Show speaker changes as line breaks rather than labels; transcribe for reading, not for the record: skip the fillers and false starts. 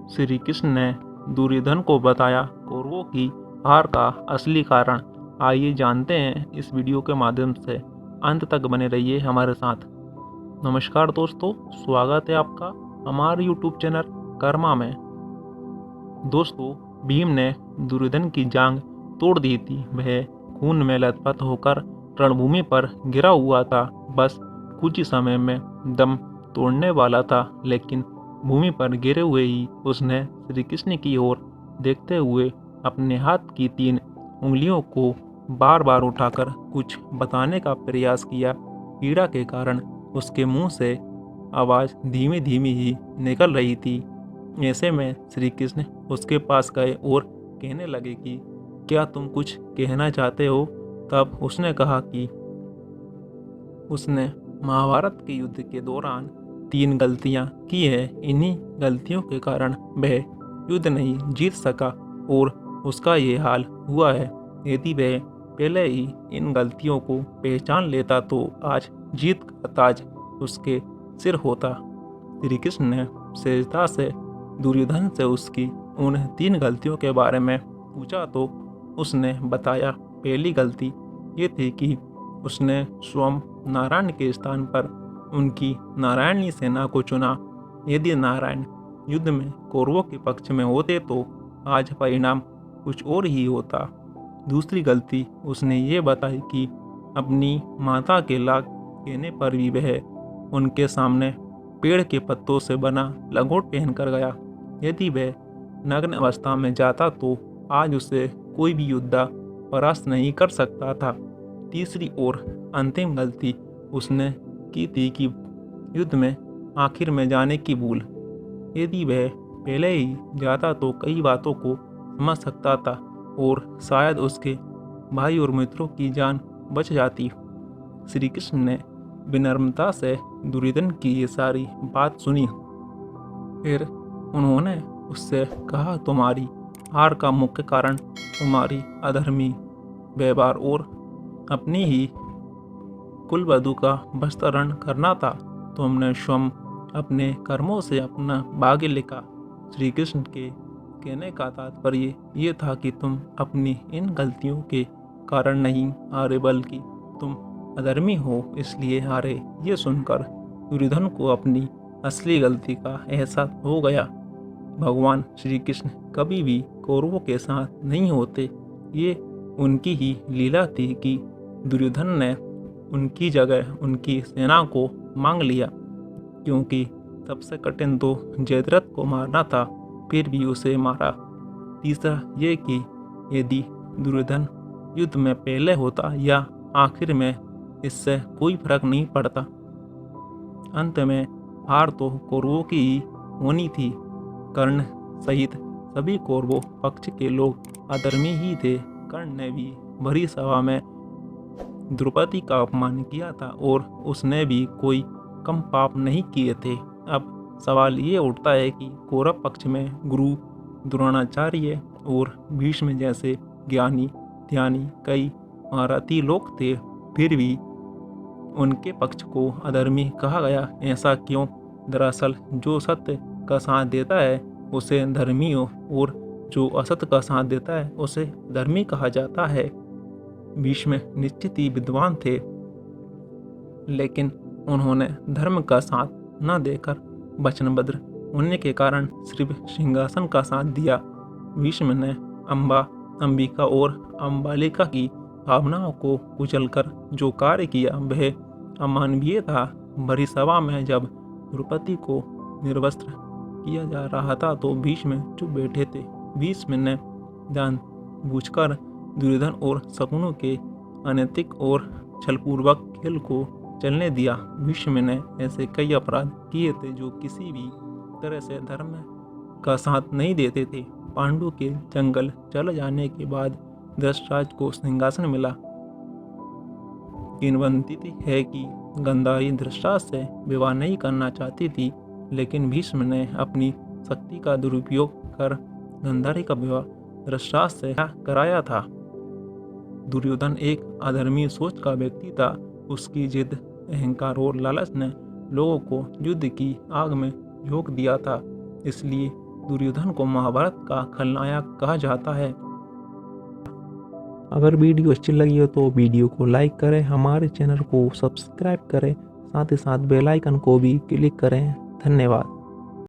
श्री कृष्ण ने दुर्योधन को बताया कौरवों की हार का असली कारण। आइए जानते हैं इस वीडियो के माध्यम से। अंत तक बने रहिए हमारे साथ। नमस्कार दोस्तों, स्वागत है आपका हमारे YouTube चैनल कर्मा में। दोस्तों, भीम ने दुर्योधन की जांघ तोड़ दी थी। वह खून में लथपथ होकर रणभूमि पर गिरा हुआ था। बस कुछ ही समय में दम तोड़ने वाला था, लेकिन भूमि पर गिरे हुए ही उसने श्री कृष्ण की ओर देखते हुए अपने हाथ की 3 उंगलियों को बार बार उठाकर कुछ बताने का प्रयास किया। पीड़ा के कारण उसके मुंह से आवाज़ धीमी धीमी ही निकल रही थी। ऐसे में श्री कृष्ण उसके पास गए और कहने लगे कि क्या तुम कुछ कहना चाहते हो। तब उसने कहा कि उसने महाभारत के युद्ध के दौरान 3 गलतियां की है। इन्हीं गलतियों के कारण वह युद्ध नहीं जीत सका और उसका ये हाल हुआ है। यदि वह पहले ही इन गलतियों को पहचान लेता तो आज जीत का ताज उसके सिर होता। श्री कृष्ण ने सहजता से दुर्योधन से उसकी उन 3 गलतियों के बारे में पूछा तो उसने बताया। पहली गलती ये थी कि उसने स्वयं नारायण के स्थान पर उनकी नारायणी सेना को चुना। यदि नारायण युद्ध में कौरवों के पक्ष में होते तो आज परिणाम कुछ और ही होता। दूसरी गलती उसने ये बताई कि अपनी माता के लाग कहने पर भी वह उनके सामने पेड़ के पत्तों से बना लंगोट पहनकर गया। यदि वह नग्न अवस्था में जाता तो आज उसे कोई भी योद्धा परास्त नहीं कर सकता था। तीसरी और अंतिम गलती उसने की थी कि युद्ध में आखिर में जाने की भूल। यदि वह पहले ही जाता तो कई बातों को समझ सकता था और शायद उसके भाई और मित्रों की जान बच जाती। श्री कृष्ण ने विनम्रता से दुर्योधन की ये सारी बात सुनी। फिर उन्होंने उससे कहा, तुम्हारी हार का मुख्य कारण तुम्हारी अधर्मी व्यवहार और अपनी ही कुलवधू का वस्त्रण करना था। तुमने स्वयं अपने कर्मों से अपना भाग्य लिखा। श्री कृष्ण के कहने का तात्पर्य ये था कि तुम अपनी इन गलतियों के कारण नहीं हारे, बल्कि तुम अधर्मी हो इसलिए हारे। ये सुनकर दुर्योधन को अपनी असली गलती का एहसास हो गया। भगवान श्री कृष्ण कभी भी कौरवों के साथ नहीं होते। ये उनकी ही लीला थी कि दुर्योधन ने उनकी जगह उनकी सेना को मांग लिया, क्योंकि सबसे कठिन तो जयद्रथ को मारना था, फिर भी उसे मारा। तीसरा ये कि यदि दुर्योधन युद्ध में पहले होता या आखिर में, इससे कोई फर्क नहीं पड़ता। अंत में हार तो कौरवों की ही होनी थी। कर्ण सहित सभी कौरवों पक्ष के लोग अधर्मी ही थे। कर्ण ने भी भरी सभा में द्रौपदी का अपमान किया था और उसने भी कोई कम पाप नहीं किए थे। अब सवाल ये उठता है कि कौरव पक्ष में गुरु द्रोणाचार्य और भीष्म जैसे ज्ञानी ध्यानी कई महारथी लोग थे, फिर भी उनके पक्ष को अधर्मी कहा गया। ऐसा क्यों? दरअसल जो सत्य का साथ देता है उसे धर्मी और जो असत्य का साथ देता है उसे धर्मी कहा जाता है। भीष्म निश्चित ही विद्वान थे, लेकिन उन्होंने धर्म का साथ न देकर वचनबद्ध होने के कारण सिर्फ सिंहासन का साथ दिया। भीष्म ने अम्बा, अंबिका और अम्बालिका की भावनाओं को कुचलकर जो कार्य किया वह अमानवीय था। भरी सभा में जब द्रौपदी को निर्वस्त्र किया जा रहा था तो भीष्म चुप बैठे थे। भीष्म ने जानबूझकर दुर्योधन और शकुनी के अनैतिक और छलपूर्वक खेल को चलने दिया। भीष्म ने ऐसे कई अपराध किए थे जो किसी भी तरह से धर्म का साथ नहीं देते थे। पांडु के जंगल चले जाने के बाद धृतराष्ट्र को सिंहासन मिला। किंवदंती है कि गांधारी धृतराष्ट्र से विवाह नहीं करना चाहती थी, लेकिन भीष्म ने अपनी शक्ति का दुरुपयोग कर गांधारी का विवाह धृतराष्ट्र से कराया था। दुर्योधन एक अधर्मी सोच का व्यक्ति था। उसकी जिद, अहंकार और लालच ने लोगों को युद्ध की आग में झोंक दिया था। इसलिए दुर्योधन को महाभारत का खलनायक कहा जाता है। अगर वीडियो अच्छी लगी हो तो वीडियो को लाइक करें, हमारे चैनल को सब्सक्राइब करें, साथ ही साथ बेल आइकन को भी क्लिक करें। धन्यवाद।